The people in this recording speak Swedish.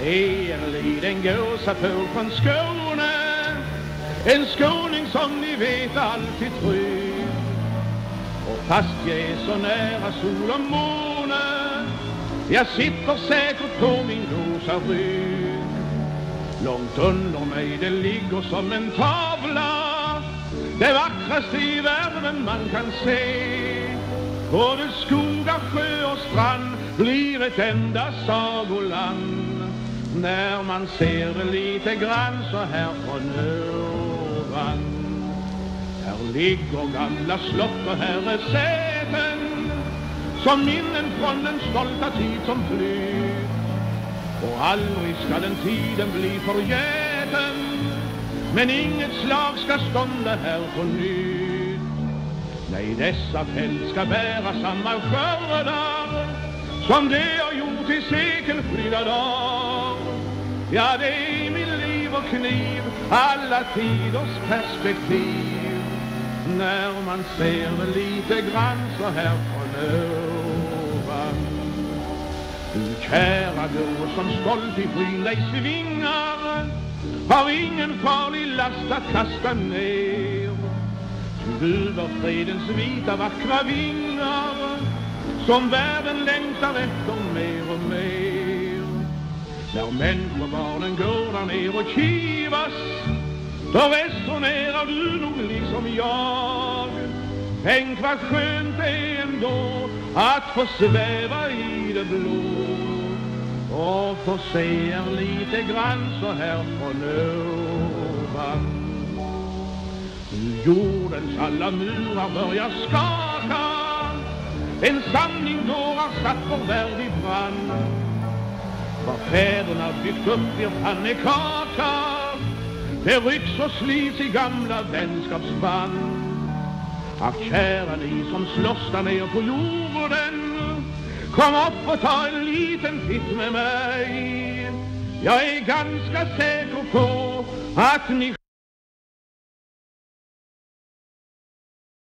är en liten gåsapål från Skåne, en skåning som ni vet alltid trygg. Och fast jag är så nära sol och måne, jag sitter säkert på min rosa rygg. Långt under mig det ligger som en tavla, det vackraste i världen man kan se. Både skogar, sjö och strand blir ett enda sagoland, när man ser det lite grann så här från ovan. Här ligger gamla slott och här är säten, som minnen från den stolta tid som flytt. Och aldrig ska den tiden bli förgäten, men inget slag ska stånda här på nytt. Nej, dessa fält ska bära samma skördar som det har gjort i sekelflydda dagar. Ja, det är min liv och kniv, alla tiders perspektiv, när man ser det lite grann så här från ovan. Du kära då som stolt i skyn dig svingar, har ingen farlig last att kasta ner. Du var fredens vita vackra vingar, som världen längtar efter mer och mer. När människobarnen går där ner och kivas, då resonerar du nog liksom jag. Tänk vad skönt det är ändå att få sväva i det blå, och få se er lite grann så här från ovan. Jordens alla murar börjar skaka, en samling dårar satt vår värld i brand. Vad fäderna byggt upp blir pannekaka, det rycks och slits i gamla vänskapsband. Ack kära ni som slåss där ner på jorden, kom upp och ta en liten titt med mig. Jag är ganska säker på att ni